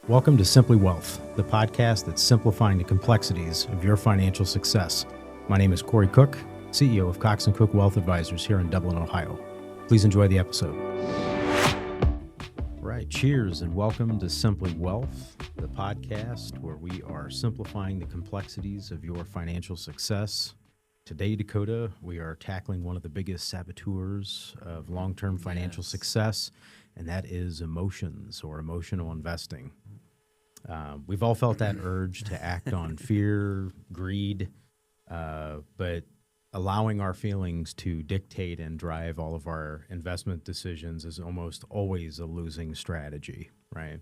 Welcome to Simply Wealth, the podcast that's simplifying the complexities of your financial success. My name is Cory Cook, CEO of Cox & Cook Wealth Advisors here in Dublin, Ohio. Please enjoy the episode. All right, cheers and welcome to Simply Wealth, the podcast where we are simplifying the complexities of your financial success. Today, Dakota, we are tackling one of the biggest saboteurs of long-term financial success, and that is emotions or emotional investing. We've all felt that urge to act on fear, greed, but allowing our feelings to dictate and drive all of our investment decisions is almost always a losing strategy, right?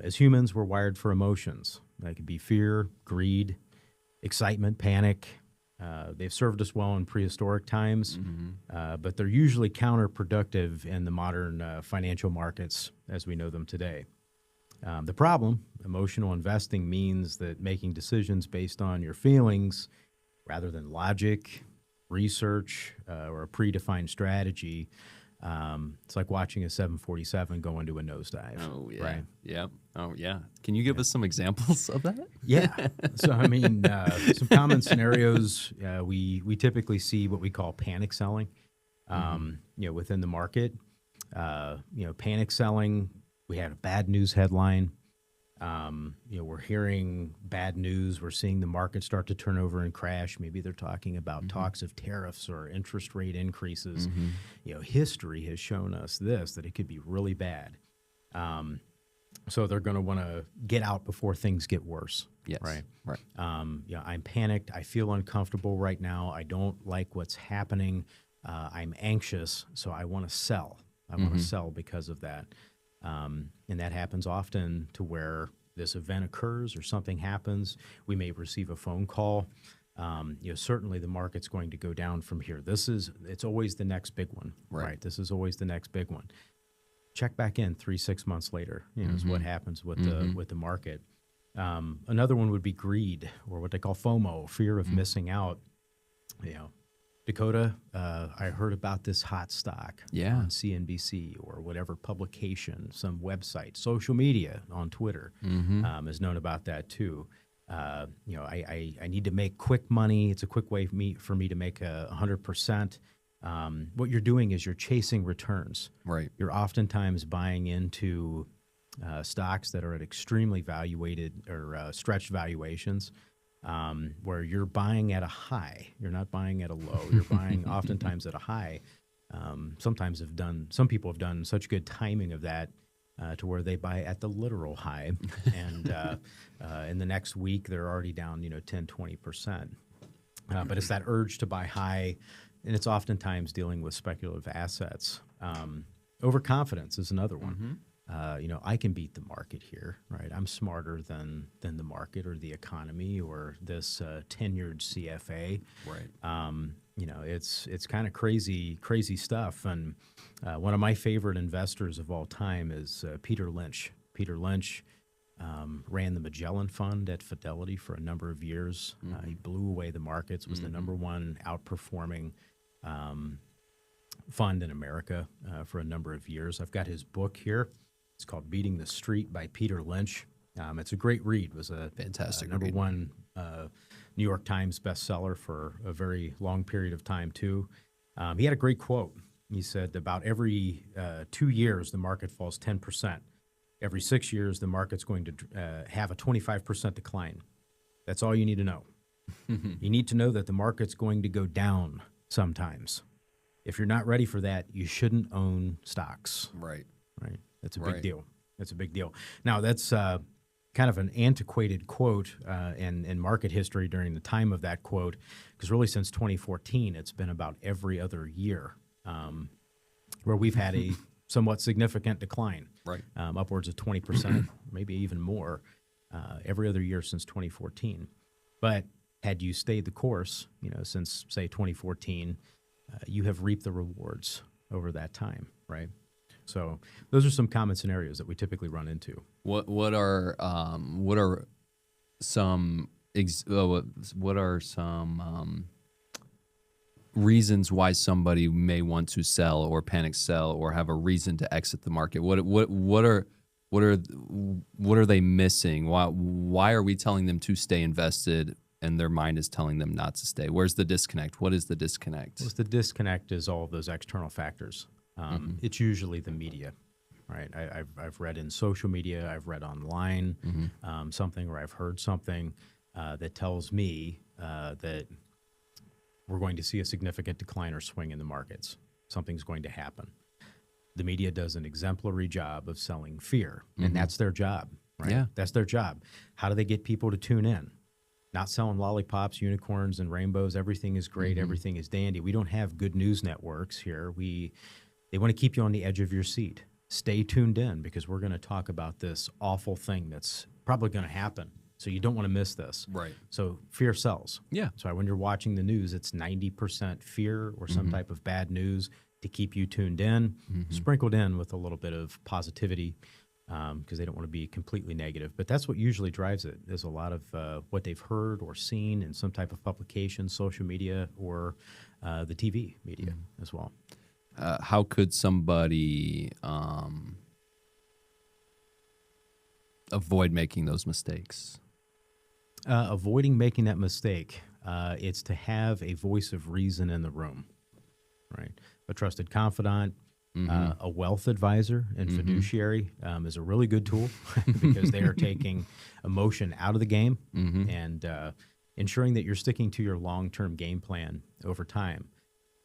As humans, we're wired for emotions. That could be fear, greed, excitement, panic. They've served us well in prehistoric times, but they're usually counterproductive in the modern financial markets as we know them today. The problem, emotional investing, means that making decisions based on your feelings rather than logic, research, or a predefined strategy, it's like watching a 747 go into a nosedive. Oh, yeah. Right? Yeah. Oh, yeah. Can you give us some examples of that? Yeah. So, I mean, some common scenarios, we typically see what we call panic selling, within the market. Panic selling, we had a bad news headline. We're hearing bad news. We're seeing the market start to turn over and crash. Maybe they're talking about talks of tariffs or interest rate increases. History has shown us that it could be really bad. So they're going to want to get out before things get worse. Yes. Right. I'm panicked. I feel uncomfortable right now. I don't like what's happening. I'm anxious, so I want to sell. I want to sell because of that. And that happens often to where this event occurs or something happens. We may receive a phone call. Certainly the market's going to go down from here. It's always the next big one, right? This is always the next big one. Check back in 3-6 months later, is what happens with the market. Another one would be greed, or what they call FOMO, fear of missing out. Dakota, I heard about this hot stock on CNBC or whatever publication, some website, social media, on Twitter has known about that too. I need to make quick money. It's a quick way for me to make 100%. What you're doing is you're chasing returns. Right. You're oftentimes buying into stocks that are at extremely valuated or stretched valuations. Where you're buying at a high, you're not buying at a low. You're buying oftentimes at a high. Some people have done such good timing of that to where they buy at the literal high, and in the next week they're already down 10-20%. But it's that urge to buy high, and it's oftentimes dealing with speculative assets. Overconfidence is another one. I can beat the market here, right? I'm smarter than the market or the economy or this tenured CFA. Right. It's kind of crazy stuff. And one of my favorite investors of all time is Peter Lynch. Peter Lynch ran the Magellan Fund at Fidelity for a number of years. He blew away the markets, was the number one outperforming fund in America for a number of years. I've got his book here. It's called Beating the Street by Peter Lynch. It's a great read. It was a fantastic number one New York Times bestseller for a very long period of time, too. He had a great quote. He said about every 2 years, the market falls 10%. Every 6 years, the market's going to have a 25% decline. That's all you need to know. You need to know that the market's going to go down sometimes. If you're not ready for that, you shouldn't own stocks. Right. That's a big deal. That's a big deal. Now, that's kind of an antiquated quote in market history during the time of that quote, because really since 2014, it's been about every other year where we've had a somewhat significant decline, upwards of 20%, maybe even more, every other year since 2014. But had you stayed the course, since, say, 2014, you have reaped the rewards over that time, right? So those are some common scenarios that we typically run into. What are some reasons why somebody may want to sell or panic sell or have a reason to exit the market? What what are they missing? Why are we telling them to stay invested and their mind is telling them not to stay? Where's the disconnect? What is the disconnect? Well, the disconnect is all of those external factors. It's usually the media, right? I've read in social media, I've read online something, or I've heard something that tells me that we're going to see a significant decline or swing in the markets. Something's going to happen. The media does an exemplary job of selling fear, and that's their job, right? Yeah. That's their job. How do they get people to tune in? Not selling lollipops, unicorns, and rainbows. Everything is great. Everything is dandy. We don't have good news networks here. They want to keep you on the edge of your seat. Stay tuned in, because we're going to talk about this awful thing that's probably going to happen. So you don't want to miss this. Right. So fear sells. Yeah. So when you're watching the news, it's 90% fear or some type of bad news to keep you tuned in, sprinkled in with a little bit of positivity, because they don't want to be completely negative. But that's what usually drives it. There's a lot of what they've heard or seen in some type of publication, social media, or the TV media as well. How could somebody avoid making those mistakes? Avoiding making that mistake, it's to have a voice of reason in the room, right? A trusted confidant, a wealth advisor and fiduciary is a really good tool because they are taking emotion out of the game and ensuring that you're sticking to your long-term game plan over time.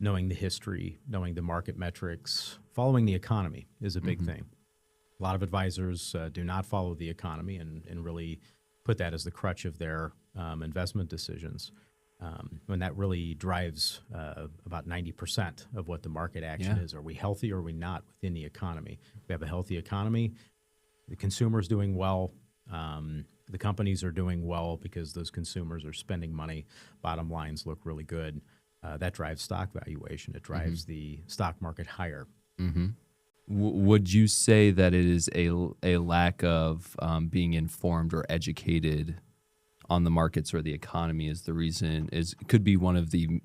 Knowing the history, knowing the market metrics, following the economy is a big thing. A lot of advisors do not follow the economy and really put that as the crutch of their investment decisions. When that really drives about 90% of what the market action is. Are we healthy or are we not within the economy? If we have a healthy economy, the consumer's doing well, the companies are doing well because those consumers are spending money, bottom lines look really good. That drives stock valuation. It drives the stock market higher. Would you say that it is a lack of being informed or educated on the markets or the economy is the reason, could be one of the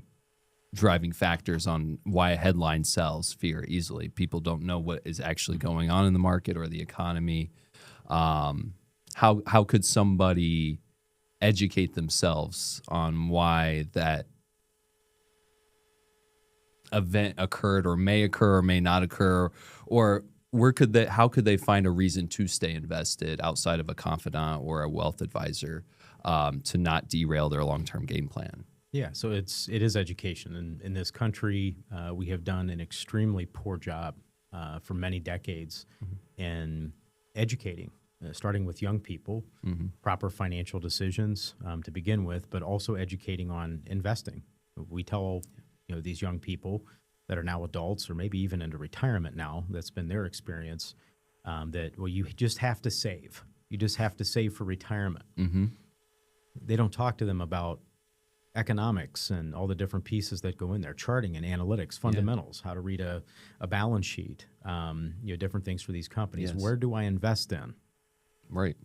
driving factors on why a headline sells fear easily? People don't know what is actually going on in the market or the economy. How could somebody educate themselves on why that event occurred or may occur or may not occur, or how could they find a reason to stay invested outside of a confidant or a wealth advisor to not derail their long-term game plan? Yeah, so it is education. And in this country, we have done an extremely poor job for many decades in educating, starting with young people, proper financial decisions to begin with, but also educating on investing. We tell these young people that are now adults or maybe even into retirement now, that's been their experience, that, well, you just have to save. You just have to save for retirement. They don't talk to them about economics and all the different pieces that go in there, charting and analytics, fundamentals, how to read a balance sheet, different things for these companies. Yes. Where do I invest in? Right.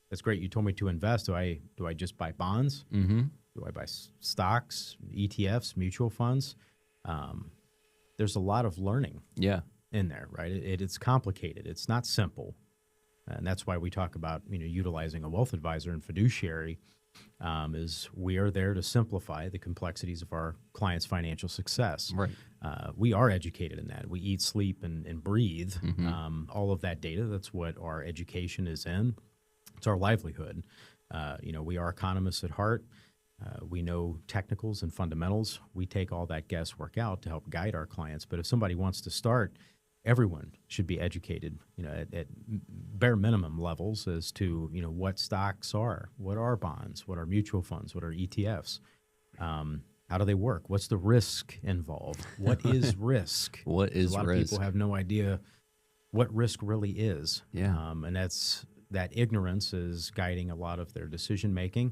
That's great. You told me to invest. Do I just buy bonds? Do I buy stocks, ETFs, mutual funds? There's a lot of learning in there, right? It's complicated. It's not simple. And that's why we talk about utilizing a wealth advisor and fiduciary is we are there to simplify the complexities of our clients' financial success. Right. We are educated in that. We eat, sleep, and breathe all of that data. That's what our education is in. It's our livelihood. We are economists at heart. We know technicals and fundamentals. We take all that guesswork out to help guide our clients. But if somebody wants to start, everyone should be educated, at bare minimum levels as to, what stocks are, what are bonds, what are mutual funds, what are ETFs, how do they work, what's the risk involved, what is risk? What is risk? A lot of people have no idea what risk really is. And that ignorance is guiding a lot of their decision making.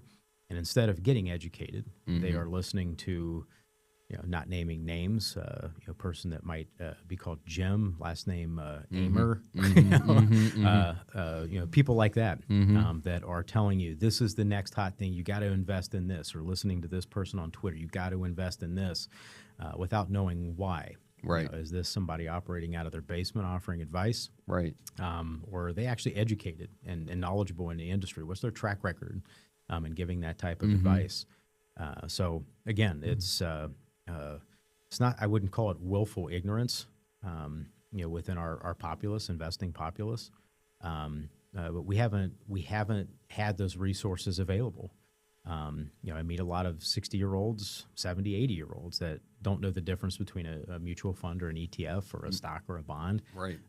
And instead of getting educated, they are listening to, not naming names, a person that might be called Jim, last name Amer, people like that that are telling you this is the next hot thing. You got to invest in this, or listening to this person on Twitter. You got to invest in this, without knowing why. Right. Is this somebody operating out of their basement offering advice? Right. Or are they actually educated and knowledgeable in the industry? What's their track record in giving that type of advice? So again, it's not. I wouldn't call it willful ignorance. Within our populace, investing populace, but we haven't had those resources available. I meet a lot of 60-year-olds, 70, 80-year-olds that don't know the difference between a mutual fund or an ETF or a stock or a bond. Right.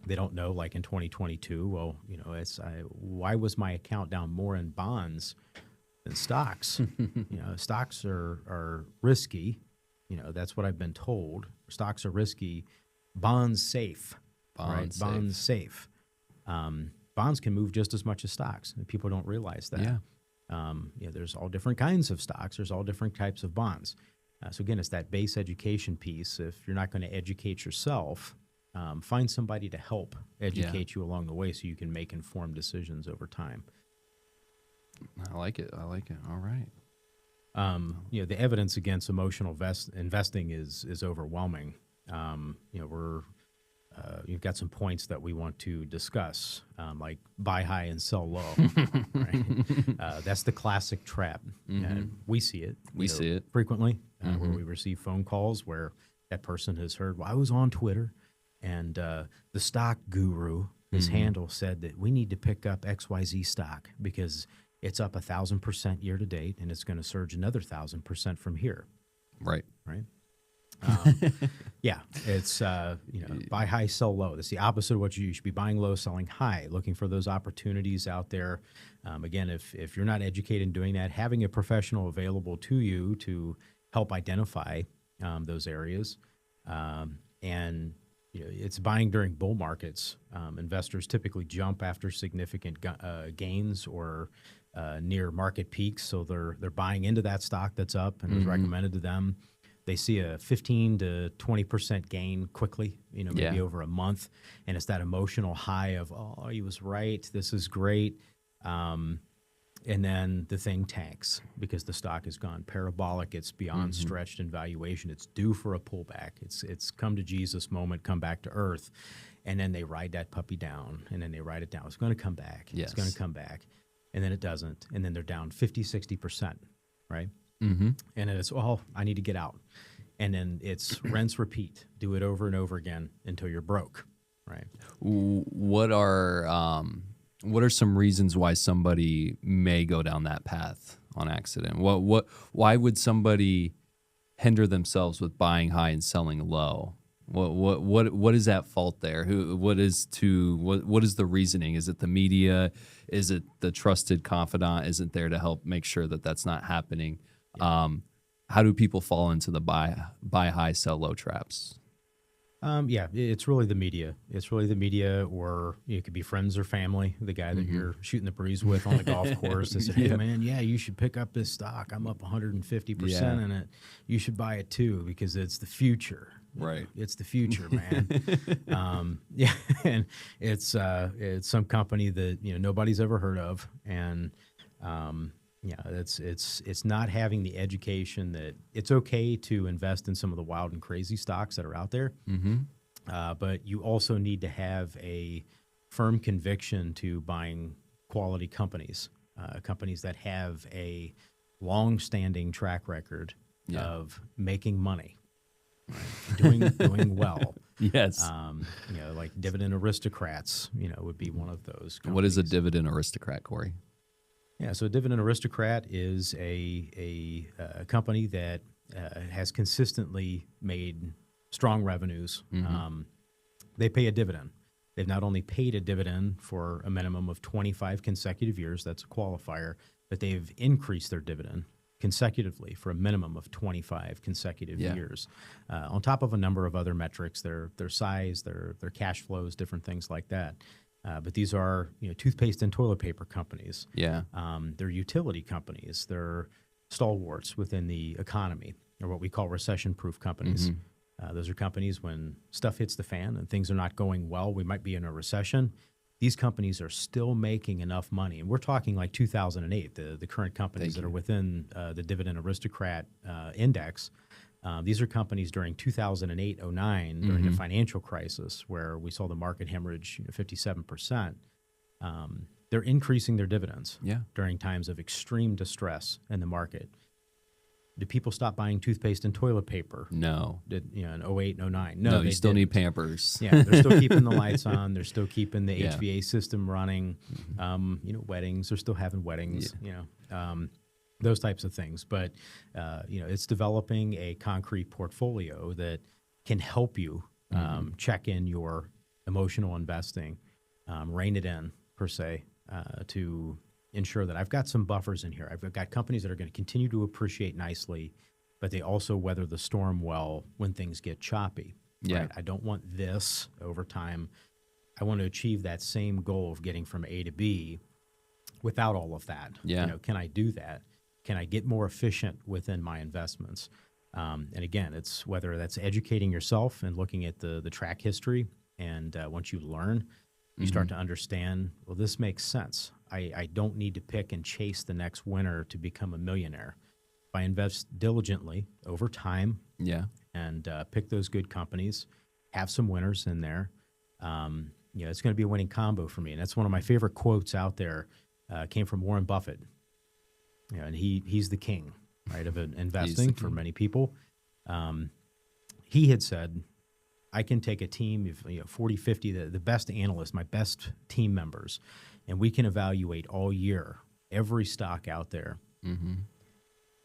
They don't know, like in 2022, well, why was my account down more in bonds than stocks? Stocks are risky. That's what I've been told. Stocks are risky. Bonds safe. Bonds safe. Bonds can move just as much as stocks, and people don't realize that. Yeah. There's all different kinds of stocks. There's all different types of bonds. So again, it's that base education piece. If you're not going to educate yourself, find somebody to help educate you along the way so you can make informed decisions over time. I like it. All right. The evidence against emotional investing is overwhelming. You've got some points that we want to discuss, like buy high and sell low. Right? That's the classic trap. We see it. We see it frequently, where we receive phone calls where that person has heard, well, I was on Twitter, and the stock guru, his handle said that we need to pick up XYZ stock because it's up 1,000% year to date, and it's going to surge another 1,000% from here. Right. It's buy high, sell low. That's the opposite of what you should be buying low, selling high, looking for those opportunities out there. Again, if you're not educated in doing that, having a professional available to you to help identify those areas. It's buying during bull markets. Investors typically jump after significant gains or near market peaks, so they're buying into that stock that's up and is recommended to them. They see a 15 to 20% gain quickly, maybe over a month, and it's that emotional high of, oh, he was right, this is great, and then the thing tanks because the stock has gone parabolic. It's beyond stretched in valuation. It's due for a pullback. It's come to Jesus moment, come back to earth, and then they ride that puppy down, and then they ride it down. It's going to come back. Yes. It's going to come back, and then it doesn't, and then they're down 50, 60%, right? And then it's, I need to get out. And then it's rinse, repeat. Do it over and over again until you're broke, right? What are some reasons why somebody may go down that path on accident? Why would somebody hinder themselves with buying high and selling low? What is at fault there? What is the reasoning? Is it the media? Is it the trusted confidant isn't there to help make sure that that's not happening? How do people fall into the buy high, sell low traps? It's really the media. It's really the media, or it could be friends or family. The guy that you're shooting the breeze with on the golf course. They say, hey, man, you should pick up this stock. I'm up 150% in it. You should buy it too because it's the future. Right. It's the future, man. And it's some company that nobody's ever heard of, and it's not having the education that it's okay to invest in some of the wild and crazy stocks that are out there, but you also need to have a firm conviction to buying quality companies, companies that have a long-standing track record of making money. Right. Doing well. Yes. Like Dividend Aristocrats, would be one of those companies. What is a dividend aristocrat, Cory? Yeah, so a Dividend Aristocrat is a company that has consistently made strong revenues. They pay a dividend. They've not only paid a dividend for a minimum of 25 consecutive years, that's a qualifier, but they've increased their dividend consecutively for a minimum of 25 consecutive years, on top of a number of other metrics, their size, their cash flows, different things like that. But these are toothpaste and toilet paper companies. Yeah, they're utility companies. They're stalwarts within the economy, or what we call recession-proof companies. Those are companies when stuff hits the fan and things are not going well, we might be in a recession. These companies are still making enough money. And we're talking like 2008, the current companies that are within the Dividend Aristocrat index. These are companies during 2008, 09, during the financial crisis, where we saw the market hemorrhage 57%. They're increasing their dividends during times of extreme distress in the market. Do people stop buying toothpaste and toilet paper? No. In 08 and 09? No, you still didn't. need Pampers. Yeah, they're still keeping the lights on. They're still keeping the Yeah. HVA system running. Weddings, they're still having weddings, those types of things. But, it's developing a concrete portfolio that can help you check in your emotional investing, rein it in, per se, to ensure that I've got some buffers in here. I've got companies that are going to continue to appreciate nicely, but they also weather the storm well when things get choppy. Yeah. Right? I don't want this over time. I want to achieve that same goal of getting from A to B without all of that. Yeah. Can I do that? Can I get more efficient within my investments? And again, it's whether that's educating yourself and looking at the track history. And once you learn, you start to understand, well, this makes sense. I don't need to pick and chase the next winner to become a millionaire. If I invest diligently over time and pick those good companies, have some winners in there, it's going to be a winning combo for me. And that's one of my favorite quotes out there. Came from Warren Buffett. And he's the king, right, of investing for many people. He had said, I can take a team of 40, 50, the best analysts, my best team members, and we can evaluate all year every stock out there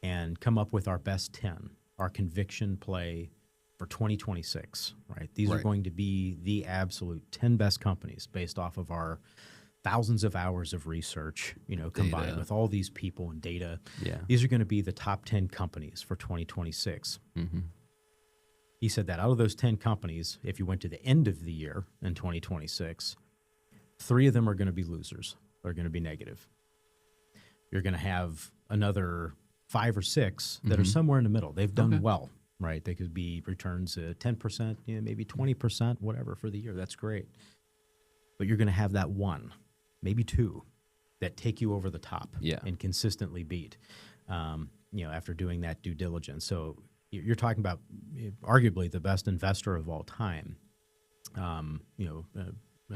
and come up with our best 10, our conviction play for 2026, right? These are going to be the absolute 10 best companies based off of our thousands of hours of research, combined with all these people and data. Yeah. These are going to be the top 10 companies for 2026. He said that out of those 10 companies, if you went to the end of the year in 2026, 3 of them are going to be losers. They're going to be negative. You're going to have another 5 or 6 that are somewhere in the middle. They've done well, right? They could be returns 10%, maybe 20%, whatever for the year. That's great. But you're going to have that 1, maybe 2, that take you over the top and consistently beat, after doing that due diligence. So you're talking about arguably the best investor of all time. A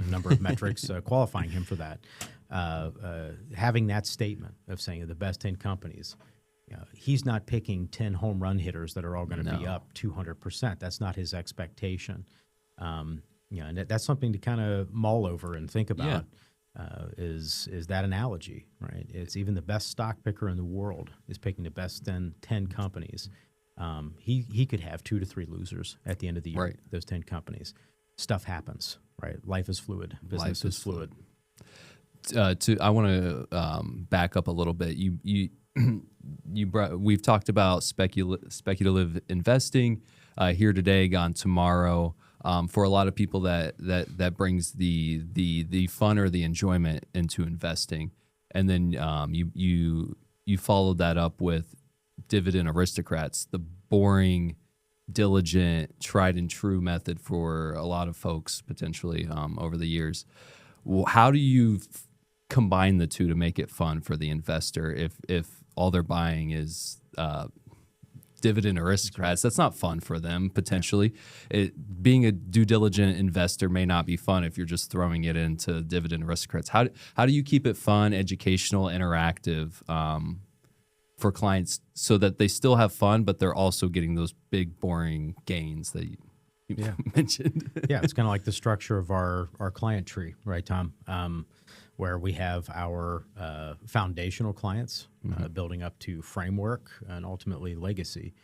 number of metrics qualifying him for that. Having that statement of saying the best 10 companies, he's not picking 10 home run hitters that are all going to be up 200%. That's not his expectation. And that's something to kind of mull over and think about. Is that analogy, right? It's even the best stock picker in the world is picking the best 10 companies. He could have 2 to 3 losers at the end of the year. Those 10 companies. Stuff happens, right? Life is fluid. Business is fluid. I want to back up a little bit. We've talked about speculative investing here today, gone tomorrow. For a lot of people, that brings the fun or the enjoyment into investing, and then you followed that up with dividend aristocrats, the boring, diligent, tried and true method for a lot of folks potentially over the years. How do you combine the two to make it fun for the investor if all they're buying is dividend aristocrats? That's not fun for them, potentially. Being a due diligent investor may not be fun if you're just throwing it into dividend aristocrats. How do you keep it fun, educational, interactive for clients so that they still have fun, but they're also getting those big, boring gains that you mentioned? It's kind of like the structure of our client tree, right, Tom? Where we have our foundational clients building up to framework and ultimately legacy.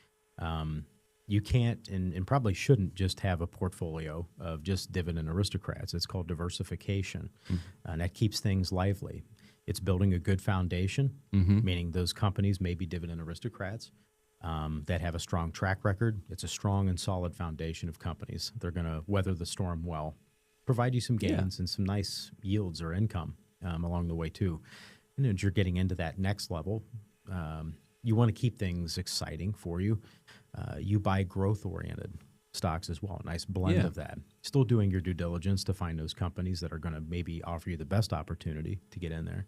You can't and probably shouldn't just have a portfolio of just dividend aristocrats. It's called diversification, and that keeps things lively. It's building a good foundation, meaning those companies may be dividend aristocrats that have a strong track record. It's a strong and solid foundation of companies. They're going to weather the storm well, provide you some gains and some nice yields or income along the way too. And as you're getting into that next level, you want to keep things exciting for you. You buy growth-oriented stocks as well, a nice blend of that. Still doing your due diligence to find those companies that are going to maybe offer you the best opportunity to get in there,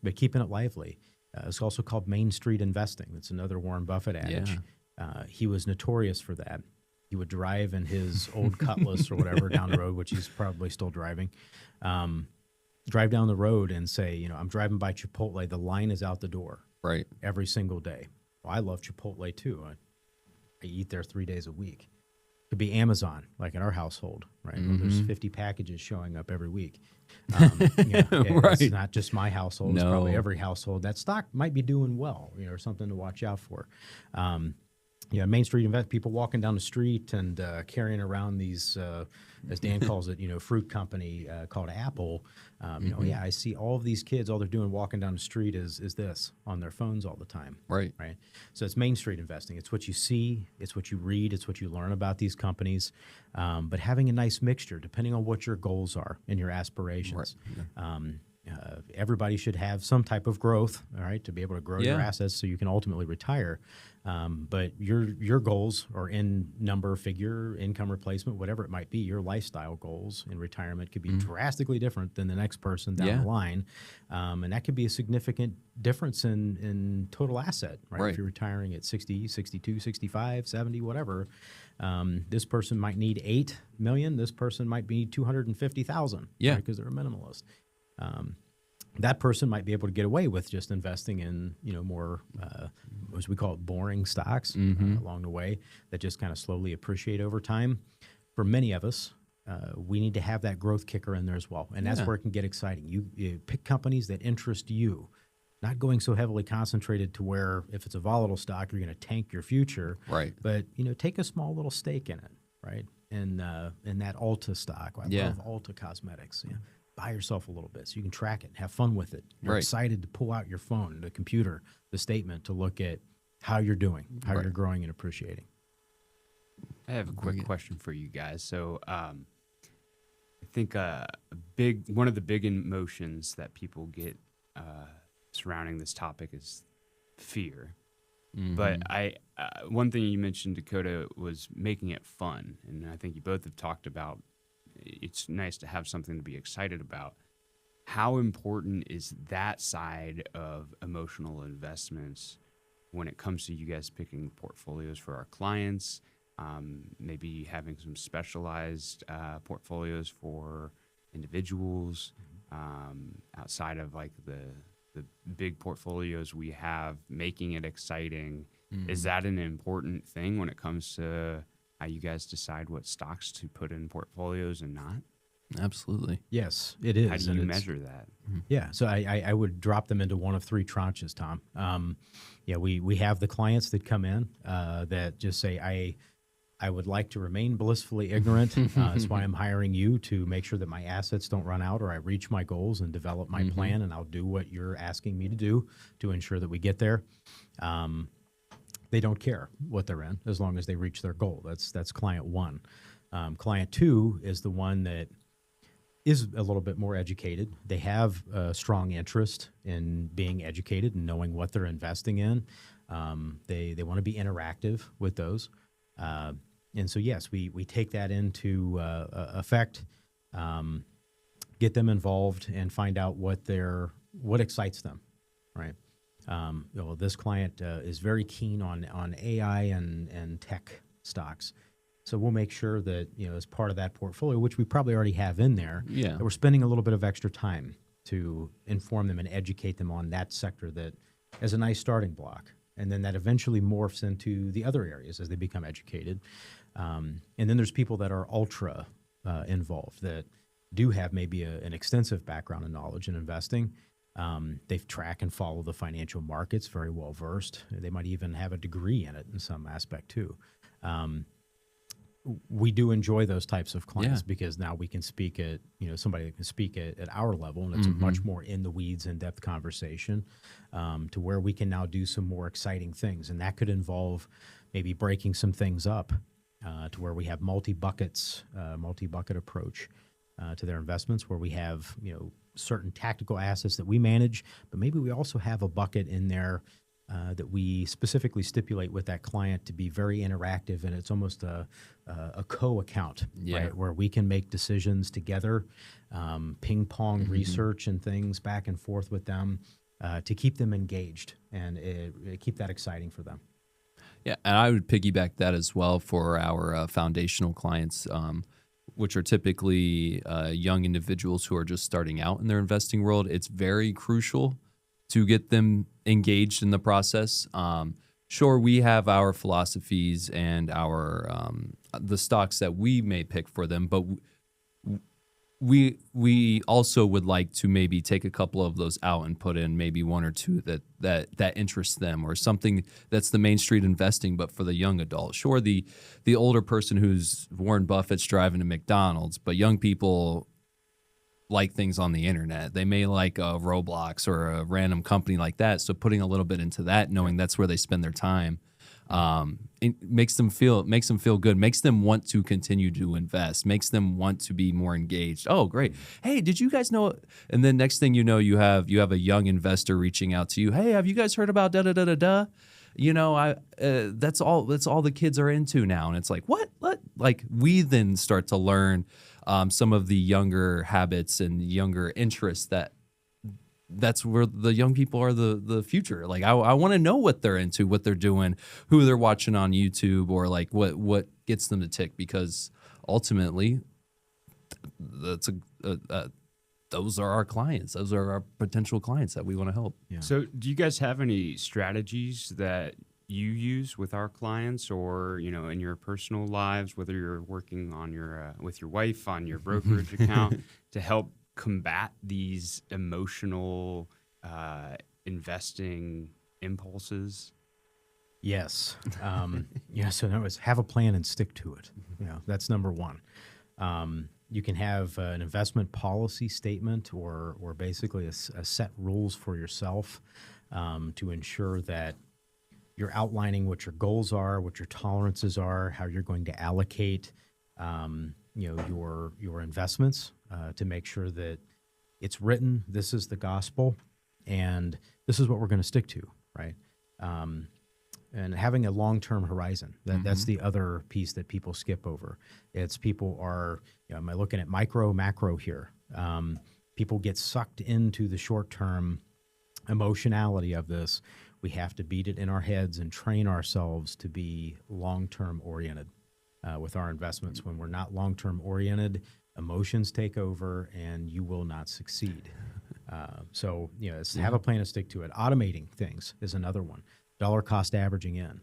but keeping it lively. It's also called Main Street investing. That's another Warren Buffett adage. He was notorious for that. He would drive in his old Cutlass or whatever down the road, which he's probably still driving. Drive down the road and say, I'm driving by Chipotle. The line is out the door. Right. Every single day. Well, I love Chipotle too. I eat there 3 days a week. Could be Amazon, like in our household, right? Well, there's 50 packages showing up every week. Right. It's not just my household. It's No. probably every household. That stock might be doing well, or something to watch out for. Main Street people walking down the street and carrying around these, as Dan calls it, fruit company called Apple. I see all of these kids, all they're doing walking down the street is this on their phones all the time. Right. Right. So it's Main Street investing. It's what you see. It's what you read. It's what you learn about these companies. But having a nice mixture, depending on what your goals are and your aspirations. Right. Everybody should have some type of growth, all right, to be able to grow your assets so you can ultimately retire. But your goals are in number, figure, income replacement, whatever it might be. Your lifestyle goals in retirement could be drastically different than the next person down the line. And that could be a significant difference in total asset, right? If you're retiring at 60, 62, 65, 70, whatever, this person might need $8 million. This person might be $250,000 because they're a minimalist. That person might be able to get away with just investing in, more, as we call it, boring stocks along the way that just kind of slowly appreciate over time. For many of us, we need to have that growth kicker in there as well. And that's where it can get exciting. You pick companies that interest you, not going so heavily concentrated to where if it's a volatile stock, you're going to tank your future. Right. But, take a small little stake in it, right? And in that Ulta stock. I love Ulta Cosmetics. Buy yourself a little bit so you can track it, have fun with it. You're excited to pull out your phone, the computer, the statement to look at how you're doing, how you're growing and appreciating. I have a quick question for you guys. So I think one of the big emotions that people get surrounding this topic is fear. But one thing you mentioned, Dakota, was making it fun. And I think you both have talked about it's nice to have something to be excited about. How important is that side of emotional investments when it comes to you guys picking portfolios for our clients, maybe having some specialized portfolios for individuals outside of like the big portfolios we have, making it exciting? Is that an important thing when it comes to how you guys decide what stocks to put in portfolios and not? Absolutely. Yes, it is. How do you measure that? Yeah, so I would drop them into one of three tranches, Tom. We have the clients that come in that just say, I would like to remain blissfully ignorant. That's why I'm hiring you to make sure that my assets don't run out or I reach my goals and develop my plan, and I'll do what you're asking me to do to ensure that we get there. They don't care what they're in as long as they reach their goal. That's client one. Client two is the one that is a little bit more educated. They have a strong interest in being educated and knowing what they're investing in. They want to be interactive with those. And so, yes, we take that into effect, get them involved and find out what excites them, right? This client is very keen on AI and tech stocks. So we'll make sure that, as part of that portfolio, which we probably already have in there, that we're spending a little bit of extra time to inform them and educate them on that sector that as a nice starting block. And then that eventually morphs into the other areas as they become educated. And then there's people that are ultra involved that do have maybe an extensive background and knowledge in investing. They track and follow the financial markets, very well versed. They might even have a degree in it in some aspect too. We do enjoy those types of clients because now we can speak at, somebody that can speak at our level, and it's a much more in the weeds, in-depth conversation to where we can now do some more exciting things. And that could involve maybe breaking some things up to where we have multi-bucket approach to their investments, where we have, certain tactical assets that we manage, but maybe we also have a bucket in there that we specifically stipulate with that client to be very interactive, and it's almost a co-account, right, where we can make decisions together, ping pong research and things back and forth with them to keep them engaged and keep that exciting for them. Yeah, and I would piggyback that as well for our foundational clients, which are typically young individuals who are just starting out in their investing world. It's very crucial to get them engaged in the process. Sure, we have our philosophies and our the stocks that we may pick for them, but we also would like to maybe take a couple of those out and put in maybe one or two that interests them, or something that's the Main Street investing, but for the young adult. Sure, the older person who's Warren Buffett's driving to McDonald's, but young people like things on the internet. They may like a Roblox or a random company like that. So putting a little bit into that, knowing that's where they spend their time, it makes them feel good, makes them want to continue to invest, makes them want to be more engaged. Oh, great. Hey, did you guys know? And then next thing you know, you have a young investor reaching out to you. Hey, have you guys heard about da da da da da? You know, that's all the kids are into now. And it's like, what? Like, we then start to learn some of the younger habits and younger interests that's where the young people are the future. Like, I want to know what they're into, what they're doing, who they're watching on YouTube, or like what gets them to tick, because ultimately those are our clients. Those are our potential clients that we want to help. Yeah. So do you guys have any strategies that you use with our clients, or, you know, in your personal lives, whether you're working on your with your wife on your brokerage account, to help combat these emotional investing impulses? Yes. Yeah. So that was have a plan and stick to it. You know, that's number one. You can have an investment policy statement, or basically a set rules for yourself to ensure that you're outlining what your goals are, what your tolerances are, how you're going to allocate, your investments to make sure that it's written. This is the gospel, and this is what we're going to stick to, right? And having a long-term horizon. That's the other piece that people skip over. It's people are, am I looking at micro, macro here? People get sucked into the short-term emotionality of this. We have to beat it in our heads and train ourselves to be long-term oriented with our investments. When we're not long-term oriented, emotions take over and you will not succeed. So, have a plan and stick to it. Automating things is another one. Dollar cost averaging in.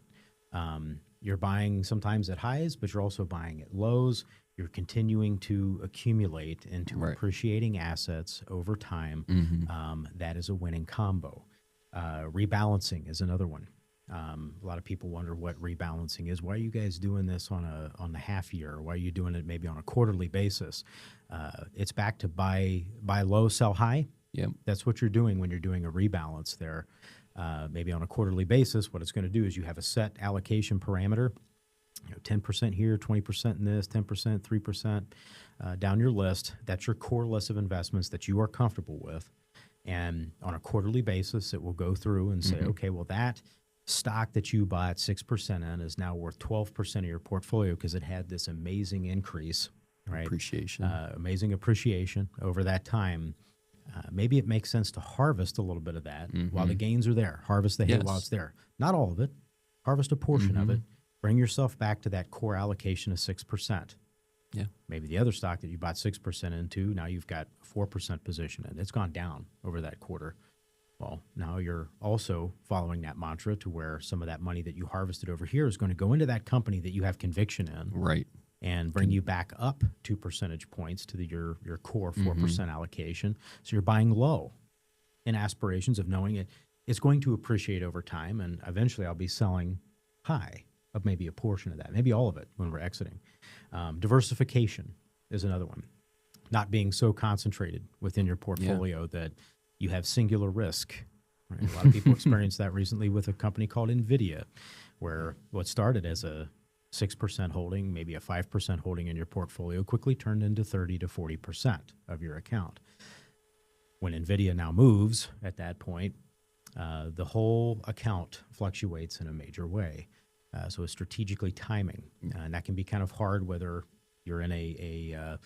You're buying sometimes at highs, but you're also buying at lows. You're continuing to accumulate into appreciating assets over time. That is a winning combo. Rebalancing is another one. A lot of people wonder what rebalancing is. Why are you guys doing this on the half year? Why are you doing it maybe on a quarterly basis? It's back to buy low, sell high. Yep. That's what you're doing when you're doing a rebalance there. Maybe on a quarterly basis, what it's going to do is you have a set allocation parameter. 10% here, 20% in this, 10%, 3% down your list. That's your core list of investments that you are comfortable with. And on a quarterly basis, it will go through and say, okay, well, that stock that you bought 6% in is now worth 12% of your portfolio because it had this amazing increase, right? Amazing appreciation over that time. Maybe it makes sense to harvest a little bit of that while the gains are there. Harvest the hay while it's there. Not all of it. Harvest a portion of it. Bring yourself back to that core allocation of 6%. Yeah. Maybe the other stock that you bought 6% into, now you've got a 4% position in. It's gone down over that quarter. Well, now you're also following that mantra to where some of that money that you harvested over here is going to go into that company that you have conviction in. Right. And bring you back up 2 percentage points to your core 4% allocation. So you're buying low in aspirations of knowing it's going to appreciate over time, and eventually I'll be selling high of maybe a portion of that, maybe all of it when we're exiting. Diversification is another one. Not being so concentrated within your portfolio that you have singular risk. Right? A lot of people experienced that recently with a company called NVIDIA, where what started as a 6% holding, maybe a 5% holding in your portfolio, quickly turned into 30 to 40% of your account. When NVIDIA now moves at that point, the whole account fluctuates in a major way. So it's strategically timing. And that can be kind of hard whether you're in a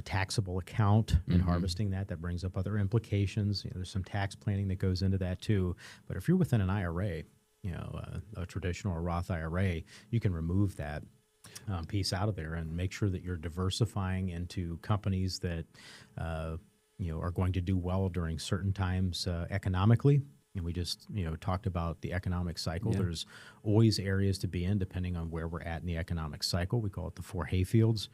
taxable account and harvesting that brings up other implications. There's some tax planning that goes into that too. But if you're within an IRA, a traditional or Roth IRA, you can remove that piece out of there and make sure that you're diversifying into companies that are going to do well during certain times economically. And we just talked about the economic cycle. Yeah. There's always areas to be in depending on where we're at in the economic cycle. We call it the four hay fields.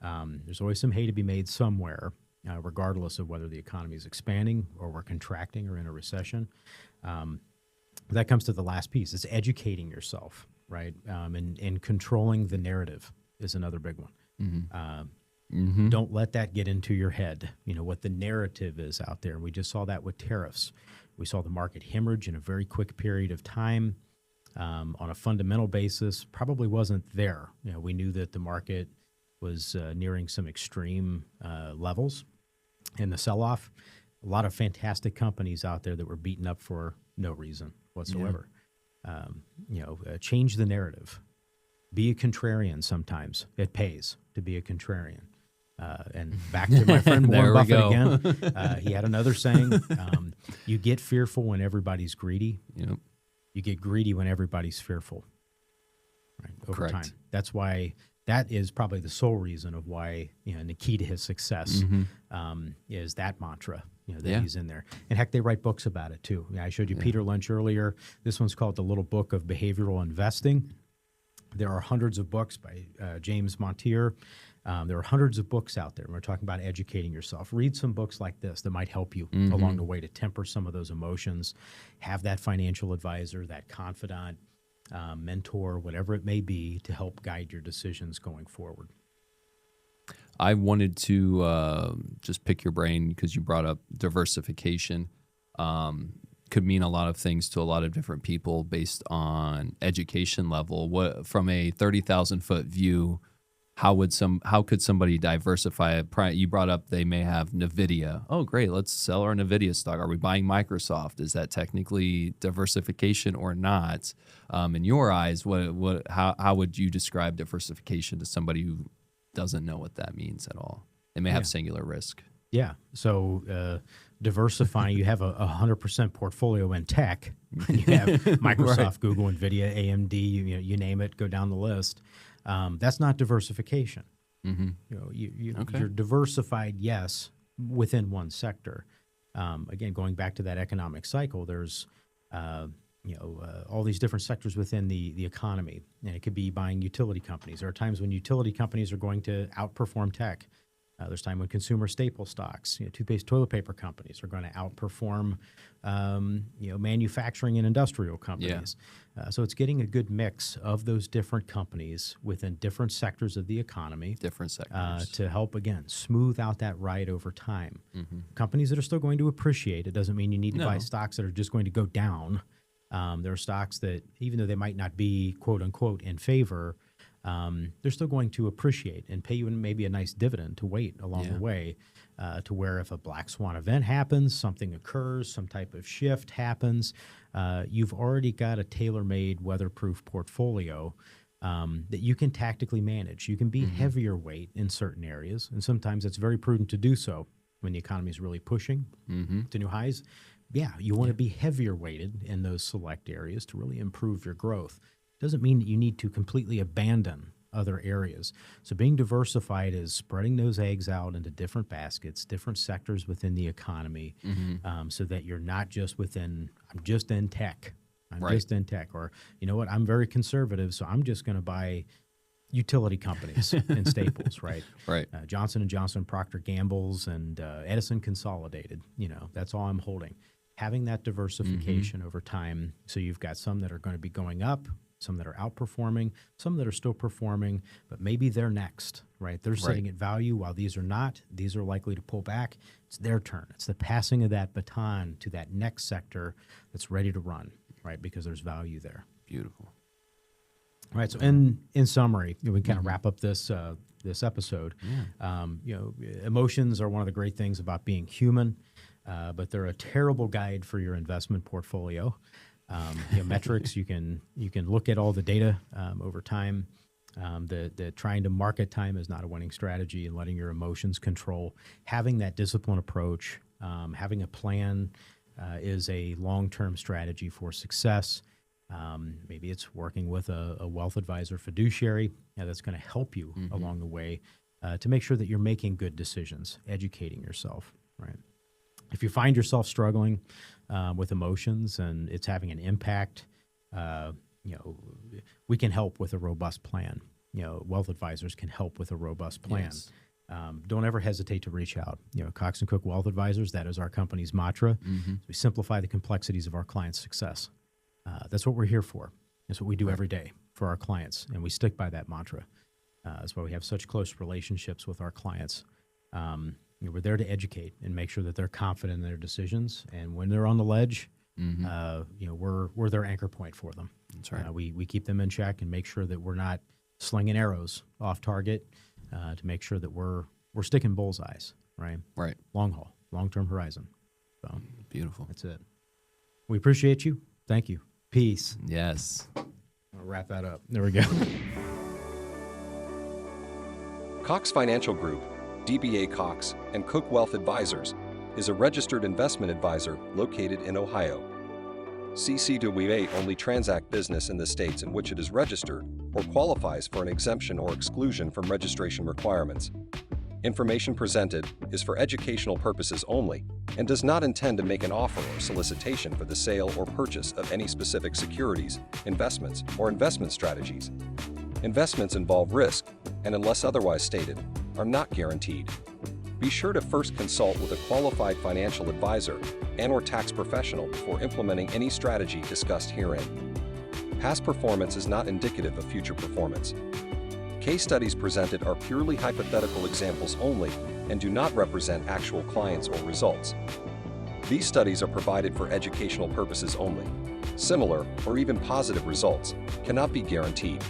There's always some hay to be made somewhere, regardless of whether the economy is expanding or we're contracting or in a recession. That comes to the last piece. It's educating yourself, right? And controlling the narrative is another big one. Don't let that get into your head, what the narrative is out there. We just saw that with tariffs. We saw the market hemorrhage in a very quick period of time on a fundamental basis. Probably wasn't there. We knew that the market was nearing some extreme levels in the sell-off. A lot of fantastic companies out there that were beaten up for no reason whatsoever. Change the narrative. Be a contrarian sometimes. It pays to be a contrarian. And back to my friend Warren Buffett again. He had another saying, you get fearful when everybody's greedy. Yep. You get greedy when everybody's fearful. Right? Over Correct. time. That's why that is probably the sole reason of why, and the key to his success is that mantra, that he's in there. And heck, they write books about it too. I showed you Peter Lynch earlier. This one's called The Little Book of Behavioral Investing. There are hundreds of books by James Montier. There are hundreds of books out there. We're talking about educating yourself. Read some books like this that might help you along the way to temper some of those emotions. Have that financial advisor, that confidant, mentor, whatever it may be, to help guide your decisions going forward. I wanted to just pick your brain because you brought up diversification. Could mean a lot of things to a lot of different people based on education level. What, from a 30,000-foot view, how could somebody diversify? You brought up they may have NVIDIA. Oh, great, let's sell our NVIDIA stock. Are we buying Microsoft? Is that technically diversification or not? In your eyes, how would you describe diversification to somebody who doesn't know what that means at all? They may have singular risk. Yeah. So diversifying, you have a 100% portfolio in tech. You have Microsoft, Google, NVIDIA, AMD, you name it, go down the list. That's not diversification. You're diversified, yes, within one sector. Again, going back to that economic cycle, there's all these different sectors within the economy, and it could be buying utility companies. There are times when utility companies are going to outperform tech. There's time when consumer staple stocks, toothpaste, toilet paper companies are going to outperform, manufacturing and industrial companies. So it's getting a good mix of those different companies within different sectors of the economy. Different sectors. To help, again, smooth out that ride over time. Companies that are still going to appreciate, it doesn't mean you need to buy stocks that are just going to go down. There are stocks that, even though they might not be, quote unquote, in favor, they're still going to appreciate and pay you maybe a nice dividend to wait along the way, to where if a black swan event happens, something occurs, some type of shift happens, you've already got a tailor-made weatherproof portfolio that you can tactically manage. You can be heavier weight in certain areas, and sometimes it's very prudent to do so when the economy is really pushing to new highs. You want to be heavier weighted in those select areas to really improve your growth. Doesn't mean that you need to completely abandon other areas. So being diversified is spreading those eggs out into different baskets, different sectors within the economy, so that you're not just within, I'm just in tech. Just in tech. Or, you know what, I'm very conservative, so I'm just going to buy utility companies and staples, right? Johnson & Johnson, Procter Gamble's, and Edison Consolidated. That's all I'm holding. Having that diversification over time, so you've got some that are going to be going up, some that are outperforming, some that are still performing, but maybe they're next, right? They're sitting at value while these are not. These are likely to pull back. It's their turn. It's the passing of that baton to that next sector that's ready to run, right? Because there's value there. Beautiful. All right. So in summary, we kind of wrap up this this episode. Emotions are one of the great things about being human, but they're a terrible guide for your investment portfolio. Metrics, you can look at all the data over time. The trying to market time is not a winning strategy, and letting your emotions control. Having that disciplined approach, having a plan is a long-term strategy for success. Maybe it's working with a wealth advisor fiduciary that's going to help you along the way to make sure that you're making good decisions, educating yourself, right? If you find yourself struggling with emotions and it's having an impact, we can help with a robust plan. Wealth advisors can help with a robust plan. Yes. Don't ever hesitate to reach out. Cox & Cook Wealth Advisors, that is our company's mantra. We simplify the complexities of our clients' success. That's what we're here for. That's what we do every day for our clients, and we stick by that mantra. That's why we have such close relationships with our clients. We're there to educate and make sure that they're confident in their decisions, and when they're on the ledge, we're their anchor point for them. That's right. We keep them in check and make sure that we're not slinging arrows off target to make sure that we're sticking bullseyes, right? Right. Long haul, long-term horizon. So Beautiful. that's it. We appreciate you. Thank you. Peace. Yes. I'll wrap that up. There we go. Cox Financial Group, DBA Cox, and Cook Wealth Advisors is a registered investment advisor located in Ohio. CCWA only transact business in the states in which it is registered or qualifies for an exemption or exclusion from registration requirements. Information presented is for educational purposes only and does not intend to make an offer or solicitation for the sale or purchase of any specific securities, investments, or investment strategies. Investments involve risk and, unless otherwise stated, are not guaranteed. Be sure to first consult with a qualified financial advisor and/or tax professional before implementing any strategy discussed herein. Past performance is not indicative of future performance. Case studies presented are purely hypothetical examples only and do not represent actual clients or results. These studies are provided for educational purposes only. Similar or even positive results cannot be guaranteed.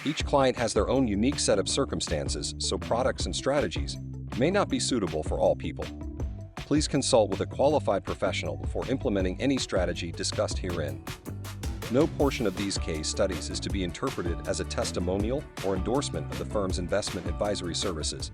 Each client has their own unique set of circumstances, so products and strategies may not be suitable for all people. Please consult with a qualified professional before implementing any strategy discussed herein. No portion of these case studies is to be interpreted as a testimonial or endorsement of the firm's investment advisory services.